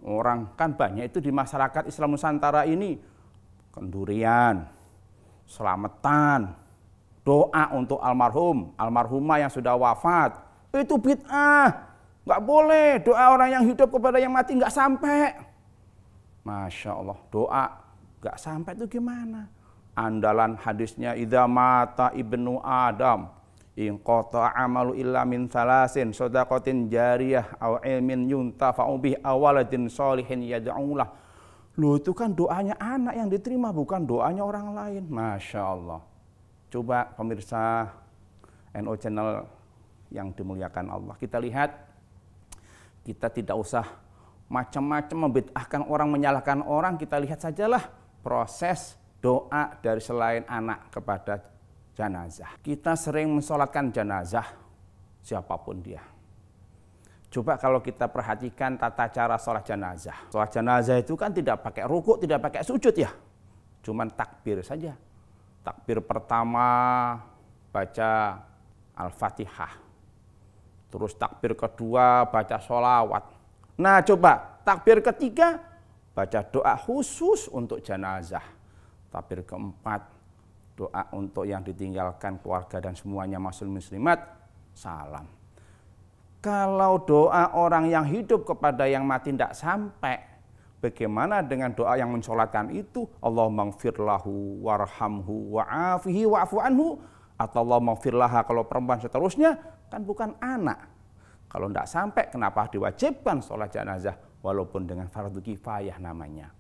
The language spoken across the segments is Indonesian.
Orang kan banyak itu di masyarakat Islam Nusantara ini kendurian, selamatan, doa untuk almarhum, almarhumah yang sudah wafat. Itu bid'ah. Nggak boleh doa orang yang hidup kepada yang mati nggak sampai. Masya Allah, doa nggak sampai itu gimana? Andalan hadisnya idza mata ibnu Adam in qata amalu illa min salasin shadaqatin jariyah aw ilmin yuntafa'u bih aw waladin sholihin yad'ulah. Loh, itu kan doanya anak yang diterima, bukan doanya orang lain. Masya Allah. Coba pemirsa NO Channel yang dimuliakan Allah, kita lihat, kita tidak usah macam-macam membid'ahkan orang, menyalahkan orang. Kita lihat sajalah proses doa dari selain anak kepada jenazah. Kita sering mensolatkan jenazah, siapapun dia. Coba kalau kita perhatikan tata cara sholat jenazah. Sholat jenazah itu kan tidak pakai rukuk, tidak pakai sujud ya. Cuman takbir saja. Takbir pertama baca Al-Fatihah. Terus takbir kedua baca sholawat. Nah coba takbir ketiga baca doa khusus untuk jenazah. Takbir keempat doa untuk yang ditinggalkan keluarga dan semuanya muslimat, salam. Kalau doa orang yang hidup kepada yang mati tidak sampai, bagaimana dengan doa yang mensolatkan itu? Allahumma gfir lahu warhamhu wa'afihi wa'fu anhu, atau Allahumma gfir laha kalau perempuan seterusnya, kan bukan anak. Kalau tidak sampai, kenapa diwajibkan sholat jenazah walaupun dengan fardu kifayah namanya?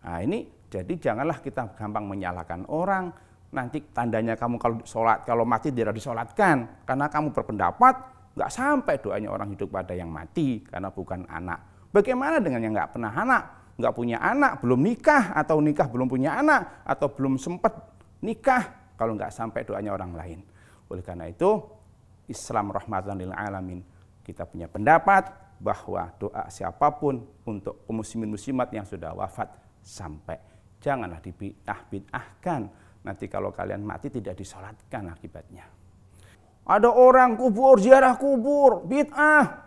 Nah ini, jadi janganlah kita gampang menyalahkan orang. Nanti tandanya kamu kalau sholat, kalau mati tidak disolatkan, karena kamu berpendapat nggak sampai doanya orang hidup pada yang mati karena bukan anak. Bagaimana dengan yang nggak pernah anak, nggak punya anak, belum nikah, atau nikah belum punya anak, atau belum sempat nikah, kalau nggak sampai doanya orang lain. Oleh karena itu, Islam rahmatan lil alamin, kita punya pendapat bahwa doa siapapun untuk muslimin muslimat yang sudah wafat sampai. Janganlah dibid'ahkan. Nanti kalau kalian mati tidak disolatkan akibatnya. Ada orang kubur, ziarah kubur, bid'ah.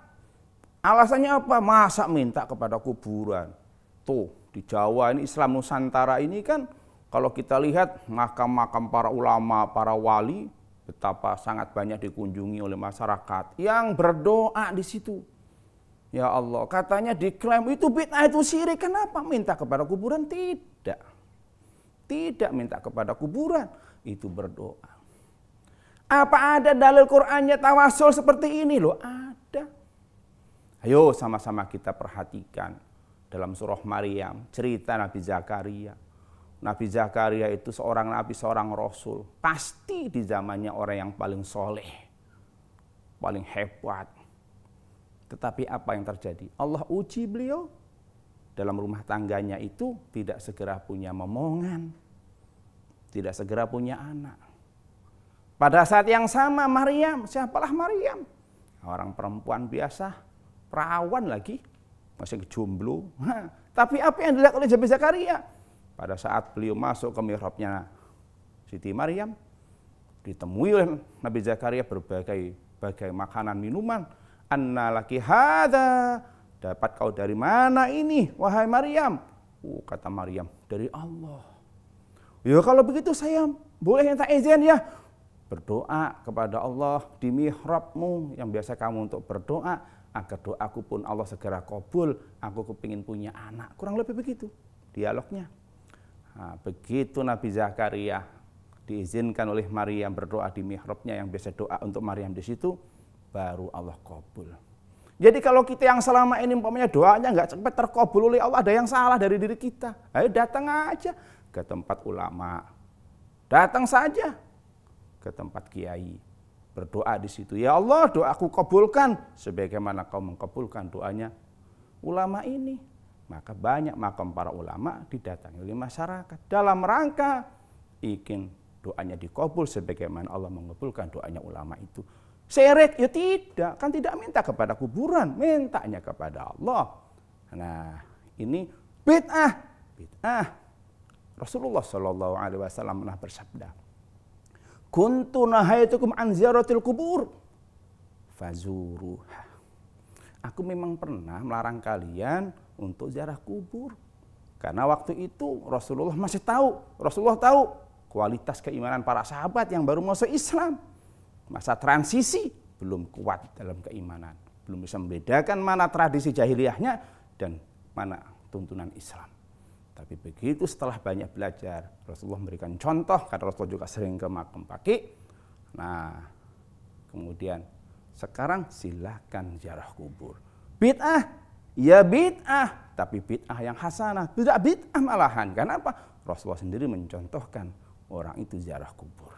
Alasannya apa? Masa minta kepada kuburan? Tuh, di Jawa ini Islam Nusantara ini kan, kalau kita lihat makam-makam para ulama, para wali, betapa sangat banyak dikunjungi oleh masyarakat yang berdoa di situ. Ya Allah, katanya diklaim itu bid'ah, itu syirik. Kenapa minta kepada kuburan? Tidak. Tidak minta kepada kuburan, itu berdoa. Apa ada dalil Qur'annya tawasul seperti ini? Loh, ada. Ayo sama-sama kita perhatikan dalam surah Maryam, cerita Nabi Zakaria. Nabi Zakaria itu seorang nabi, seorang rasul. Pasti di zamannya orang yang paling soleh, paling hebat. Tetapi apa yang terjadi? Allah uji beliau. Dalam rumah tangganya itu tidak segera punya momongan, tidak segera punya anak. Pada saat yang sama Maryam, siapalah Maryam? Orang perempuan biasa, perawan lagi, masih jomblo. Tapi apa yang dilihat oleh Nabi Zakaria? Pada saat beliau masuk ke mihrabnya Siti Maryam, ditemui oleh Nabi Zakaria berbagai makanan minuman. Anna laki hadza, dapat kau dari mana ini wahai Maryam? Kata Maryam, dari Allah. Ya kalau begitu saya boleh minta izin ya, berdoa kepada Allah di mihrabmu yang biasa kamu untuk berdoa, agar doaku pun Allah segera kabul, aku kepingin punya anak. Kurang lebih begitu dialognya. Nah, begitu Nabi Zakaria diizinkan oleh Maryam berdoa di mihrabnya yang biasa doa untuk Maryam di situ, baru Allah kabul. Jadi kalau kita yang selama ini umpamanya doanya nggak cepat terkabul oleh Allah, ada yang salah dari diri kita. Ayo datang aja ke tempat ulama, datang saja ke tempat kiai, berdoa di situ. Ya Allah, doaku kabulkan sebagaimana kau mengkabulkan doanya ulama ini. Maka banyak makam para ulama didatangi oleh masyarakat dalam rangka ingin doanya dikabul sebagaimana Allah mengabulkan doanya ulama itu. Syirik? Ya tidak, kan tidak minta kepada kuburan, mintanya kepada Allah. Nah, ini bid'ah. Bid'ah. Rasulullah Shallallahu Alaihi Wasallam pernah bersabda, "Kuntu nahaitukum an ziyaratil kubur, fazuruha." aku memang pernah melarang kalian untuk ziarah kubur. Karena waktu itu Rasulullah masih tahu, Rasulullah tahu kualitas keimanan para sahabat yang baru masuk Islam. Masa transisi belum kuat dalam keimanan, belum bisa membedakan mana tradisi jahiliyahnya dan mana tuntunan Islam. Tapi begitu setelah banyak belajar, Rasulullah memberikan contoh, karena Rasulullah juga sering ke makam Baqi. Nah, kemudian sekarang silahkan ziarah kubur. Bid'ah, ya bid'ah, tapi bid'ah yang hasanah, tidak bid'ah malahan. Kenapa? Rasulullah sendiri mencontohkan orang itu ziarah kubur.